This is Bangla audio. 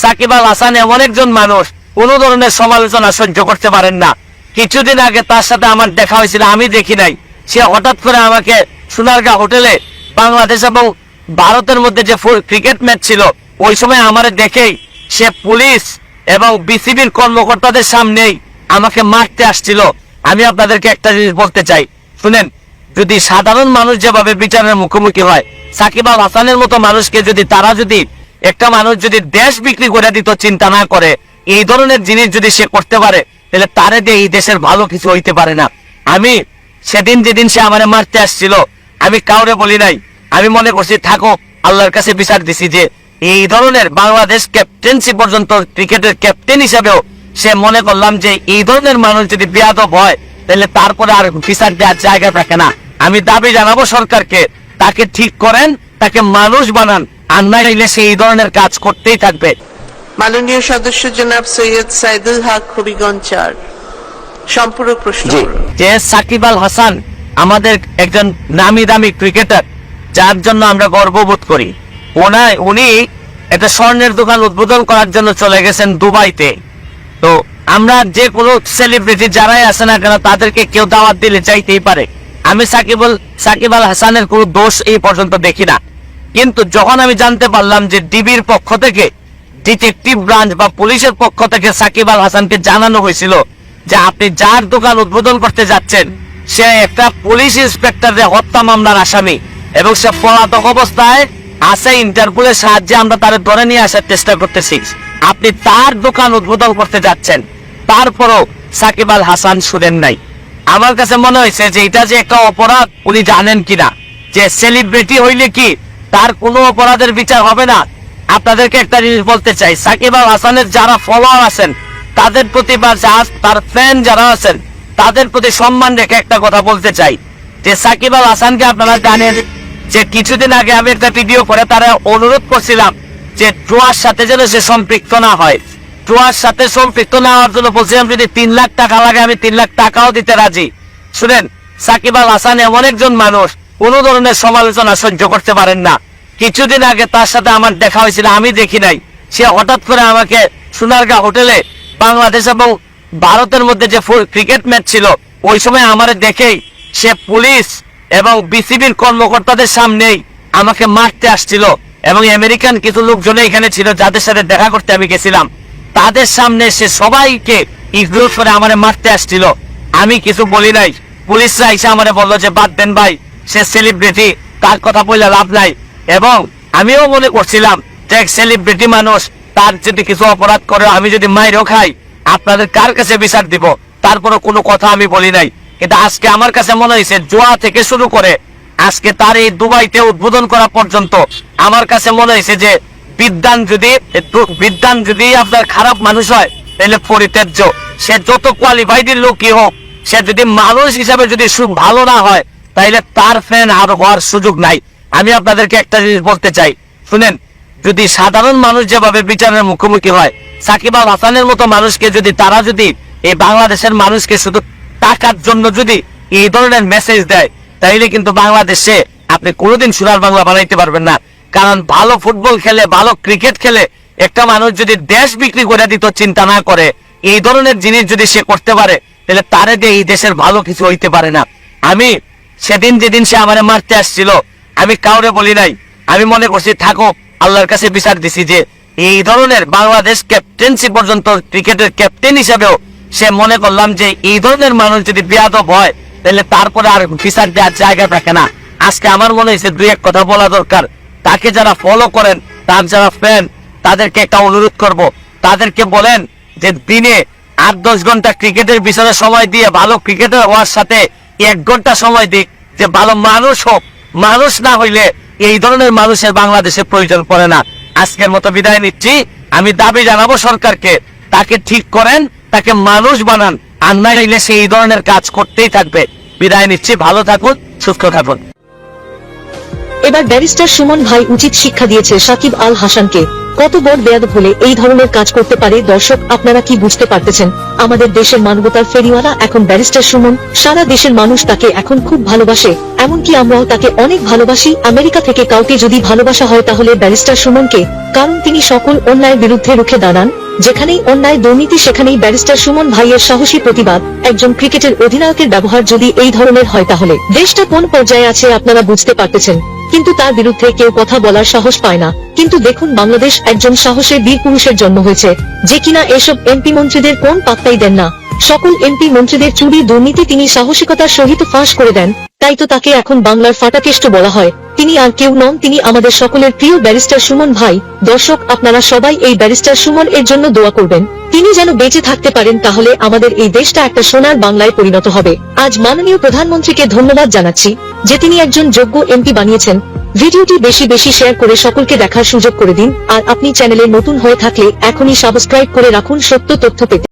সাকিব আল হাসান এমন একজন মানুষ কোন ধরনের সমালোচনা সহ্য করতে পারেন না। কিছুদিন আগে তার সাথে আমার দেখা হয়েছিল, আমি দেখি নাই। সে হঠাৎ করে আমাকে সোনারগাঁ হোটেলে বাংলাদেশ এবং ভারতের মধ্যে যে ক্রিকেট ম্যাচ ছিল ওই সময় আমার দেখেই সে পুলিশ এবং বিসিবির কর্মকর্তাদের সামনেই আমাকে মারতে আসছিল। আমি আপনাদেরকে একটা জিনিস বলতে চাই, শুনেন, যদি সাধারণ মানুষ যেভাবে বিচারের মুখোমুখি হয়, সাকিব আল হাসানের মতো মানুষকে যদি একটা মানুষ যদি দেশ বিক্রি করে দিত চিন্তা না করে, এই ধরনের জিনিস যদি সে করতে পারে, তাহলে তারে দিয়ে এই দেশের ভালো কিছু হইতে পারে না। আমি সেদিন যেদিন সে আমারে মারতে আসছিল, আমি কাউরে বলি নাই। আমি মনে করছি থাকো, আল্লাহর কাছে বিচার দিছি যে এই ধরনের বাংলাদেশ ক্যাপ্টেন্সি পর্যন্ত ক্রিকেটের ক্যাপ্টেন হিসেবেও সে মনে করলাম যে এই ধরনের মানুষ যদি বেয়াদব হয় তাহলে তারপরে আর বিচার দেওয়ার জায়গা থাকে না। আমি দাবি জানাবো সরকারকে, তাকে ঠিক করেন, তাকে মানুষ বানান, আর না হইলে সে এই ধরনের কাজ করতেই থাকবে। মাননীয় সদস্য জনাব সৈয়দ সাইদুল হক হবিগঞ্জ ৪ সম্পূরক প্রশ্ন। যে সাকিব আল হাসান আমাদের একজন নামি দামি ক্রিকেটার, যার জন্য আমরা গর্ববোধ করি। উনি একটা স্বর্ণের দোকান উদ্বোধন করার জন্য চলে গেছেন দুবাইতে। তো আমরা যে কোনো সেলিব্রিটি যারাই আসে না কেন তাদেরকে কেউ দাওয়াত দিলে চাইতেই পারে। আমি সাকিব আল হাসানের কোনো দোষ এই পর্যন্ত দেখি না। কিন্তু যখন আমি জানতে পারলাম যে ডিবির পক্ষ থেকে, ডিটেকটিভ ব্রাঞ্চ বা পুলিশের পক্ষ থেকে সাকিব আল হাসানকে জানানো হয়েছিল যে আপনি যার দোকান উদ্বোধন করতে যাচ্ছেন সে একটা পুলিশ ইন্সপেক্টরের হত্যা মামলার আসামি এবং সে পলাতক অবস্থায় আছে, ইন্টারপোলের সাহায্যে আমরা তার ধরে নিয়ে আসার চেষ্টা করতেছি, আপনি তার দোকান উদ্বোধন করতে যাচ্ছেন, তারপরও সাকিব আল হাসান শুনেন নাই। আমার কাছে মনে হয়েছে যে এটা যে একটা অপরাধ উনি জানেন কিনা, যে সেলিব্রিটি হইলে কি তার কোনো অপরাধের বিচার হবে না। আপনাদেরকে একটা জিনিস বলতে চাই, সাকিব আল হাসানের যারা ফলোয়ার আছেন তাদের প্রতি বা তার ফ্যান যারা আছেন তাদের প্রতি সম্মান রেখে একটা কথা বলতে চাই যে সাকিব আল হাসানকে আপনারা জানেন যে কিছুদিন আগে আমি একটা ভিডিও করে তারা অনুরোধ করছিলাম যে জুয়ার সাথে যেন সে সম্পৃক্ত না হয়। জুয়ার সাথে সম্পৃক্ত না হওয়ার জন্য বলছিলাম যদি 3 লাখ টাকা লাগে আমি 3 লাখ টাকাও দিতে রাজি। শুনেন, সাকিব আল হাসান এমন একজন মানুষ কোন ধরনের সমালোচনা সহ্য করতে পারেন না। কিছুদিন আগে তার সাথে আমার দেখা হয়েছিল, আমি দেখি নাই। সে হঠাৎ করে আমাকে সোনারগাঁ হোটেলে বাংলাদেশ এবং ভারতের মধ্যে যে ক্রিকেট ম্যাচ ছিল ওই সময় আমার দেখেই সে পুলিশ এবং বিসিবির কর্মকর্তাদের সামনেই আমাকে মারতে আসছিল এবং আমেরিকান কিছু লোকজন এখানে ছিল যাদের সাথে দেখা করতে আমি গেছিলাম, তাদের সামনে সে সবাইকে ইগনোর করে আমারে মারতে আসছিল। আমি কিছু বলি নাই। পুলিশরা এসে আমারে বললো যে বাদ দেন ভাই, সে সেলিব্রিটি, তার কথা বললে লাভ নাই। এবং আমিও মনে করছিলাম যে এক সেলিব্রিটি মানুষ, তার যদি কিছু অপরাধ করে আমি যদি মাইরও খাই আপনাদের কার কাছে বিচার দিব, তারপরে কোনো কথা আমি বলি নাই। কিন্তু আজকে আমার কাছে মনে হয়েছে জুয়া থেকে শুরু করে আজকে তার এই দুবাইতে উদ্বোধন করা পর্যন্ত আমার কাছে মনে হয়েছে যে বিদ্যান যদি আপনার খারাপ মানুষ হয় তাহলে পরিত্যাজ্য। সে যত কোয়ালিফাইড লোকই হোক, সে যদি মানুষ হিসাবে যদি ভালো না হয় তাহলে তার ফ্যান আর হওয়ার সুযোগ নাই। আমি আপনাদেরকে একটা জিনিস বলতে চাই, শুনেন, যদি সাধারণ মানুষ যেভাবে বিচারের মুখোমুখি হয়, সাকিব আল হাসানের মতো মানুষকে যদি এই বাংলাদেশের মানুষকে শুধু টাকার জন্য যদি এই ধরনের মেসেজ দেয় তাইলে কিন্তু বাংলাদেশে আপনি কোনোদিন সোনার বাংলা বানাইতে পারবেন না। কারণ ভালো ফুটবল খেলে, ভালো ক্রিকেট খেলে একটা মানুষ যদি দেশ বিক্রি করে দিত চিন্তা না করে, এই ধরনের জিনিস যদি সে করতে পারে তাহলে তারে দিয়ে এই দেশের ভালো কিছু হইতে পারে না। আমি সেদিন যেদিন সে আমারে মারতে আসছিল, আমি কাউরে বলি নাই। আমি মনে করছি থাকো, আল্লাহর কাছে বিচার দিছি যে এই ধরনের বাংলাদেশ ক্যাপ্টেন্সি পর্যন্ত ক্রিকেটের ক্যাপ্টেন হিসেবেও সে মনে করলাম যে এই ধরনের মানুষ যদি বেয়াদব হয় তাহলে তারপরে আর বিচার দেওয়ার জায়গা থাকে না। আজকে আমার মনে হয়েছে 2-1 কথা বলা দরকার। তাকে যারা ফলো করেন, তার যারা ফ্যান, তাদেরকে একটা অনুরোধ করব, তাদেরকে বলেন যে দিনে 8-10 ঘন্টা ক্রিকেটের পিছনে সময় দিয়ে ভালো ক্রিকেটার হওয়ার সাথে 1 ঘন্টা সময় দিক, যে ভালো মানুষ হোক। মানুষ না হইলে এই ধরনের মানুষের বাংলাদেশে প্রয়োজন পড়ে না। আজকের মতো বিদায় নিচ্ছি। আমি দাবি জানাবো সরকারকে, তাকে ঠিক করেন, তাকে মানুষ বানান, আর না হইলে সে এই ধরনের কাজ করতেই থাকবে। বিদায় নিচ্ছি, ভালো থাকুন, সুস্থ থাকুন। এবার ব্যারিস্টার সুমন ভাই উচিত শিক্ষা দিয়েছে সাকিব আল হাসানকে। কত বড় বেয়াদব হলে এই ধরনের কাজ করতে পারে। দর্শক, আপনারা কি বুঝতে পারতেছেন? আমাদের দেশের মানবতার ফেরিওয়ালা এখন ব্যারিস্টার সুমন। সারা দেশের মানুষ তাকে এখন খুব ভালোবাসে, এমনকি আমরাও তাকে অনেক ভালোবাসি। আমেরিকা থেকে কাউকে যদি ভালোবাসা হয় তাহলে ব্যারিস্টার সুমনকে, কারণ তিনি সকল অন্যায়ের বিরুদ্ধে রুখে দাঁড়ান। যেখানেই অন্যায় দুর্নীতি সেখানেই ব্যারিস্টার সুমন ভাইয়ের সাহসী প্রতিবাদ। একজন ক্রিকেটের অধিনায়কের ব্যবহার যদি এই ধরনের হয় তাহলে দেশটা কোন পর্যায়ে আছে আপনারা বুঝতে পারতেছেন। কিন্তু তার বিরুদ্ধে কেউ কথা বলার সাহস পায় না। কিন্তু দেখুন, বাংলাদেশ একজন সাহসী বীর পুরুষের জন্ম হয়েছে, যে কিনা এসব এমপি মন্ত্রীদের কোন পাত্তাই দেন না। সকল এমপি মন্ত্রীদের চুরি দুর্নীতি তিনি সাহসিকতার সহিত ফাঁস করে দেন। তাই তো তাকে এখন বাংলার ফাটাকেষ্ট বলা হয়। তিনি আর কেউ নন, তিনি আমাদের সকলের প্রিয় ব্যারিস্টার সুমন ভাই। দর্শক, আপনারা সবাই এই ব্যারিস্টার সুমন এর জন্য দোয়া করবেন, তিনি যেন বেঁচে থাকতে পারেন, তাহলে আমাদের এই দেশটা একটা সোনার বাংলায় পরিণত হবে। আজ মাননীয় প্রধানমন্ত্রীকে ধন্যবাদ জানাচ্ছি যে তিনি একজন যোগ্য এমপি বানিয়েছেন। ভিডিওটি বেশি বেশি শেয়ার করে সকলকে দেখার সুযোগ করে দিন। আর আপনি চ্যানেলে নতুন হয়ে থাকলে এখনই সাবস্ক্রাইব করে রাখুন সত্য তথ্য পেতে।